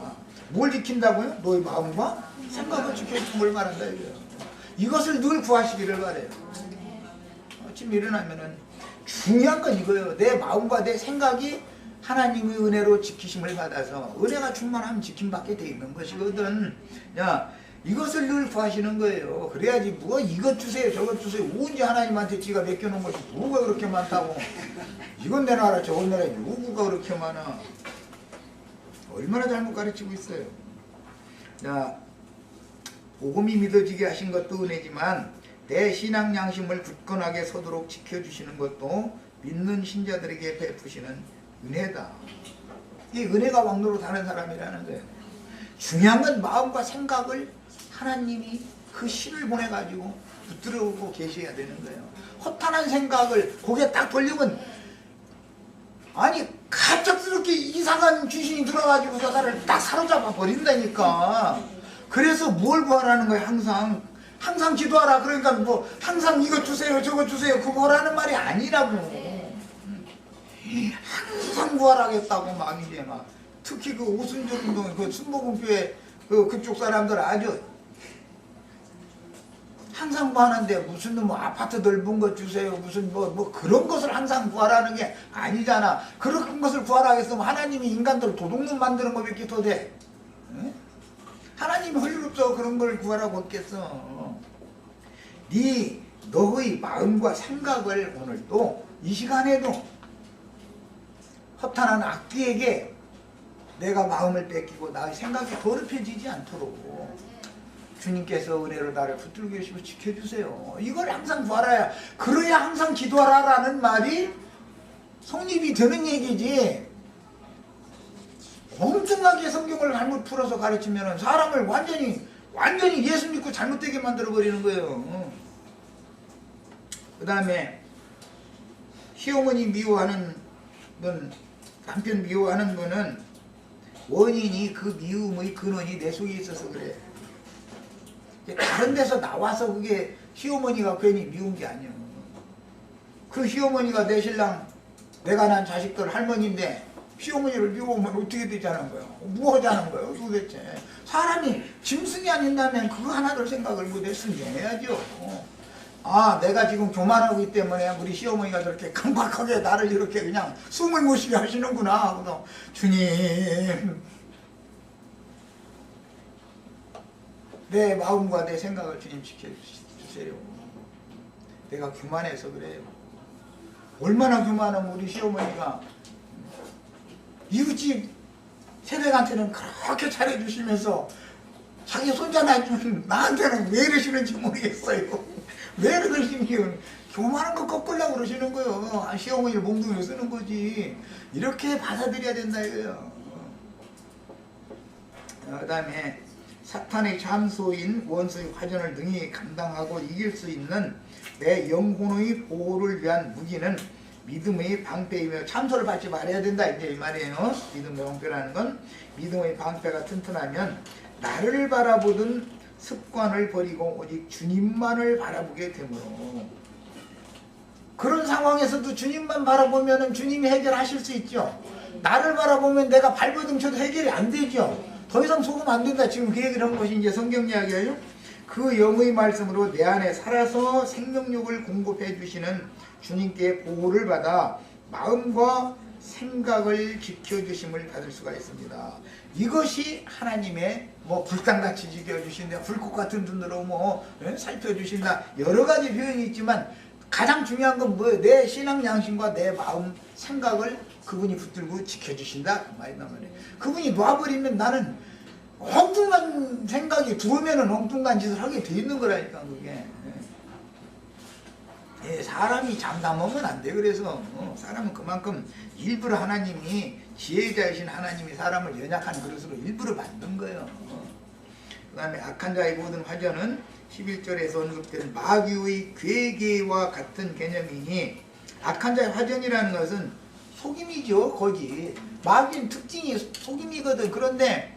뭘 지킨다고요? 너의 마음과 생각을 지켜주는 걸 말한다 이거예요. 이것을 늘 구하시기를 바래요. 아침 일어나면은 중요한 건 이거예요. 내 마음과 내 생각이 하나님의 은혜로 지키심을 받아서 은혜가 충만하면 지킴받게 돼 있는 것이거든. 야, 이것을 늘 구하시는 거예요. 그래야지 뭐 이것 주세요 저것 주세요 언제 하나님한테 지가 맡겨놓은 것이 뭐가 그렇게 많다고. 이건 내놔라 저건 내놔라 요구가 그렇게 많아. 얼마나 잘못 가르치고 있어요. 자, 복음이 믿어지게 하신 것도 은혜지만 내 신앙 양심을 굳건하게 서도록 지켜주시는 것도 믿는 신자들에게 베푸시는 은혜다. 이 은혜가 왕노로 다는 사람이라는 거예요. 중요한 건 마음과 생각을 하나님이 그 신을 보내가지고 붙들어오고 계셔야 되는 거예요. 허탄한 생각을 고개 딱 돌리면 아니 갑작스럽게 이상한 귀신이 들어가지고 저 사람을 딱 사로잡아 버린다니까. 그래서 뭘 구하라는 거예요. 항상 기도하라. 그러니까 뭐 항상 이것 주세요 저것 주세요 그거라는 말이 아니라고. 항상 구하라겠다고 막 이제 막 특히 그 오순절 운동 그 순복음교회 그쪽 사람들 아주 항상 구하는데 무슨 뭐 아파트 넓은 것 주세요 무슨 뭐 그런 것을 항상 구하라는 게 아니잖아. 그런 것을 구하라 했으면 하나님이 인간들 도둑놈 만드는 거밖에 더 돼. 응? 하나님이 할 일 없어. 그런 걸 구하라고 했겠어. 너의 마음과 생각을 오늘도 이 시간에도 허탄한 악귀에게 내가 마음을 뺏기고 나의 생각이 더럽혀지지 않도록 주님께서 은혜로 나를 붙들고 계시고 지켜주세요. 이걸 항상 구하라야. 그래야 항상 기도하라라는 말이 성립이 되는 얘기지. 엄청나게 성경을 잘못 풀어서 가르치면 사람을 완전히 예수 믿고 잘못되게 만들어 버리는 거예요. 그 다음에 시어머니 미워하는 분, 남편 미워하는 분은 원인이 그 미움의 근원이 내 속에 있어서 그래. 다른 데서 나와서 그게 시어머니가 괜히 미운 게 아니야. 그 시어머니가 내 신랑, 내가 난 자식들 할머니인데 시어머니를 미워하면 어떻게 되자는 거예요? 뭐 하자는 거예요 도대체? 사람이 짐승이 아닌다면 그거 하나를 생각을 못해 순종해야죠. 아, 내가 지금 교만하고 있기 때문에 우리 시어머니가 저렇게 강박하게 나를 이렇게 그냥 숨을 못 쉬게 하시는구나. 그래서 주님, 내 마음과 내 생각을 주님 지켜주세요. 내가 교만해서 그래요. 얼마나 교만하면 우리 시어머니가 이웃집 새댁한테는 그렇게 잘해주시면서 자기 손자 나한테는 왜 이러시는지 모르겠어요. 왜 그러시면 교만한 거 꺾으려고 그러시는 거예요. 시어머니를 몽둥이로 쓰는 거지. 이렇게 받아들여야 된다 이거예요. 그 다음에 사탄의 참소인 원수의 화전을 능히 감당하고 이길 수 있는 내 영혼의 보호를 위한 무기는 믿음의 방패이며 참소를 받지 말아야 된다 이제 이 말이에요. 믿음의 방패라는 건 믿음의 방패가 튼튼하면 나를 바라보던 습관을 버리고 오직 주님만을 바라보게 되므로 그런 상황에서도 주님만 바라보면 주님이 해결하실 수 있죠. 나를 바라보면 내가 발버둥 쳐도 해결이 안 되죠. 더 이상 속으면 안 된다. 지금 그 얘기를 한 것이 이제 성경 이야기예요. 그 영의 말씀으로 내 안에 살아서 생명력을 공급해 주시는 주님께 보호를 받아 마음과 생각을 지켜주심을 받을 수가 있습니다. 이것이 하나님의 뭐 불쌍같이 지켜주신다, 불꽃 같은 눈으로 뭐 살펴주신다, 여러 가지 표현이 있지만 가장 중요한 건 뭐예요? 내 신앙 양심과 내 마음 생각을 그분이 붙들고 지켜주신다 그 말이란 말이에요. 그분이 놔버리면 나는 엉뚱한 생각이 들어오면은 엉뚱한 짓을 하게 돼 있는 거라니까 그게. 예, 사람이 장담하면 안 돼. 그래서 사람은 그만큼 일부러 하나님이 지혜자이신 하나님이 사람을 연약한 그릇으로 일부러 만든 거예요. 그 다음에 악한 자의 모든 화전은 11절에서 언급된 마귀의 괴계와 같은 개념이니 악한 자의 화전이라는 것은 속임이죠. 거기 마귀는 특징이 속임이거든. 그런데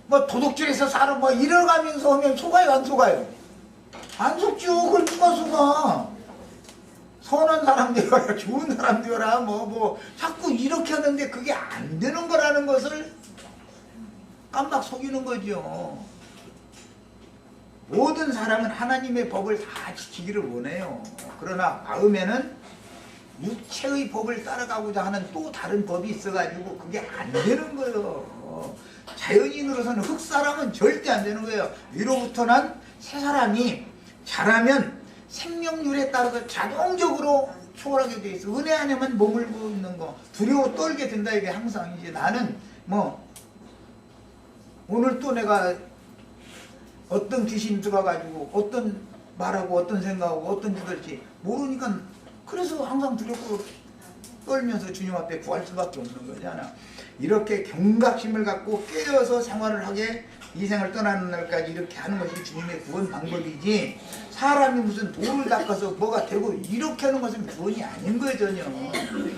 뭐 도둑질해서 사람 뭐 잃어가면서 하면 속아요 안 속아요? 안 속죠. 그걸 누가 속아? 선한 사람 되어라, 좋은 사람 되어라, 뭐 자꾸 이렇게 하는데 그게 안 되는 거라는 것을 깜빡 속이는 거죠. 모든 사람은 하나님의 법을 다 지키기를 원해요. 그러나 마음에는 육체의 법을 따라가고자 하는 또 다른 법이 있어가지고 그게 안 되는 거예요. 자연인으로서는 흑사람은 절대 안 되는 거예요. 위로부터 난 새 사람이 자라면 생명률에 따라서 자동적으로 초월하게 돼 있어. 은혜 안에만 머물고 있는 거 두려워 떨게 된다. 이게 항상 이제 나는 뭐 오늘 또 내가 어떤 귀신 들어가지고 어떤 말하고 어떤 생각하고 어떤 짓을 할지 모르니까 그래서 항상 두렵고 떨면서 주님 앞에 구할 수밖에 없는 거잖아. 이렇게 경각심을 갖고 깨어서 생활을 하게 이 생을 떠나는 날까지 이렇게 하는 것이 주님의 구원 방법이지 사람이 무슨 돌을 닦아서 뭐가 되고 이렇게 하는 것은 구원이 아닌 거예요. 전혀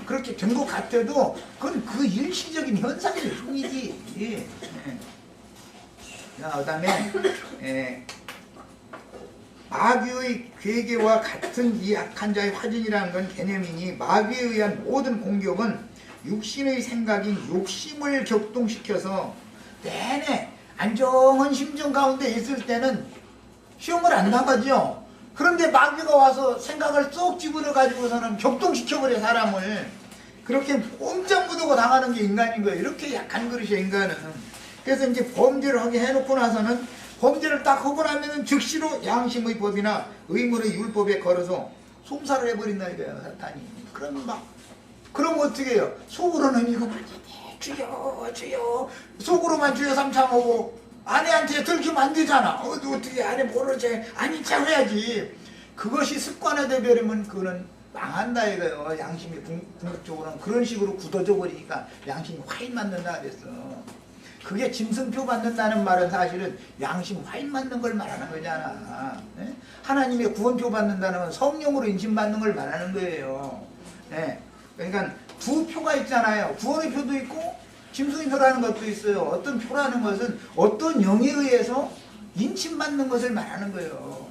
그렇게 된 것 같아도 그건 그 일시적인 현상일 뿐이지. 그 다음에 마귀의 괴계와 같은 이 악한 자의 화전이라는 건 개념이니 마귀에 의한 모든 공격은 육신의 생각인 욕심을 격동시켜서 내내 안정한 심정 가운데 있을 때는 시험을 안 나가죠. 그런데 마귀가 와서 생각을 쏙 집어넣어 가지고서는 격동시켜버려 사람을. 그렇게 꼼짝 못하고 당하는 게 인간인 거예요. 이렇게 약한 그릇이야 인간은. 그래서 이제 범죄를 하게 해놓고 나서는 범죄를 딱 하고 나면은 즉시로 양심의 법이나 의문의 율법에 걸어서 송사를 해버린다 이거예요 사탄이. 그럼 어떻게 해요? 속으로는 이거 주여 주여 속으로만 주여 삼창하고 아내한테 들키면 안 되잖아. 어떻게 아내 모르지 아닌 척 해야지. 그것이 습관화돼 버리면 그거는 망한다 이거예요. 양심이 궁극적으로는 그런 식으로 굳어져 버리니까 양심이 화인 맞는다 그랬어. 그게 짐승표 받는다는 말은 사실은 양심 화인 맞는 걸 말하는 거잖아. 네? 하나님의 구원표 받는다는 건 성령으로 인신받는 걸 말하는 거예요. 네? 그러니까 두 표가 있잖아요. 구원의 표도 있고 짐승의 표라는 것도 있어요. 어떤 표라는 것은 어떤 영에 의해서 인침받는 것을 말하는 거예요.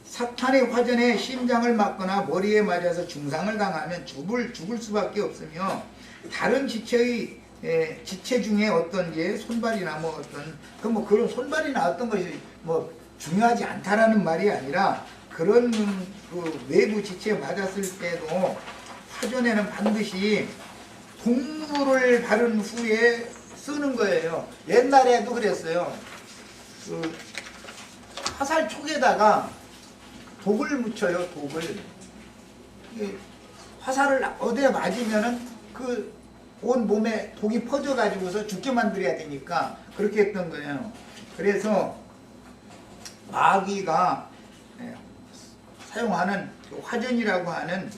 사탄의 화전에 심장을 맞거나 머리에 맞아서 중상을 당하면 죽을 수밖에 없으며 다른 지체 중에 어떤 게 손발이나 뭐 어떤 그런 손발이나 어떤 것이 뭐 중요하지 않다라는 말이 아니라 그런 그 외부 지체에 맞았을 때도 화전에는 반드시 동물을 바른 후에 쓰는 거예요. 옛날에도 그랬어요. 그 화살 촉에다가 독을 묻혀요. 독을. 화살을 어디에 맞으면은 그 온 몸에 독이 퍼져 가지고서 죽게 만들어야 되니까 그렇게 했던 거예요. 그래서 마귀가 사용하는 화전이라고 하는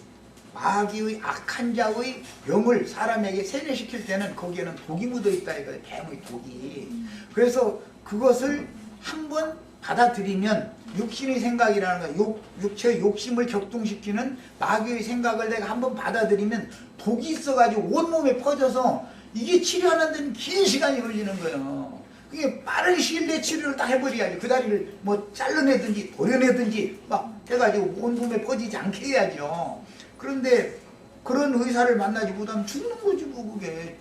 마귀의 악한 자의 영을 사람에게 세뇌시킬 때는 거기에는 독이 묻어 있다 이거예요. 뱀의 독이. 그래서 그것을 한번 받아들이면 육신의 생각이라는 거, 육체의 욕심을 격동시키는 마귀의 생각을 내가 한번 받아들이면 독이 있어가지고 온몸에 퍼져서 이게 치료하는 데는 긴 시간이 걸리는 거예요. 그게 빠른 시일 내에 치료를 다 해버려야지. 그 다리를 뭐 잘라내든지 도려내든지 막 해가지고 온몸에 퍼지지 않게 해야죠. 그런데 그런 의사를 만나지 못하면 죽는 거지 뭐 그게.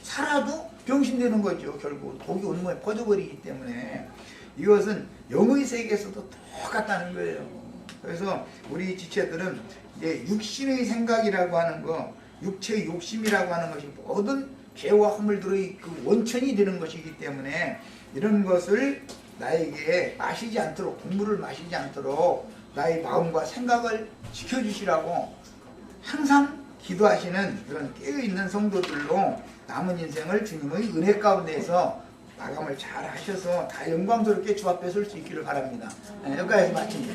살아도 병신되는 거죠. 결국 독이 온몸에 퍼져버리기 때문에. 이것은 영의 세계에서도 똑같다는 거예요. 그래서 우리 지체들은 이제 육신의 생각이라고 하는 거, 육체의 욕심이라고 하는 것이 모든 죄와 허물들의 그 원천이 되는 것이기 때문에 이런 것을 나에게 마시지 않도록, 국물을 마시지 않도록 나의 마음과 생각을 지켜주시라고 항상 기도하시는 그런 깨어있는 성도들로 남은 인생을 주님의 은혜 가운데에서 마감을 잘 하셔서 다 영광스럽게 주 앞에 설 수 있기를 바랍니다. 여기까지 마칩니다.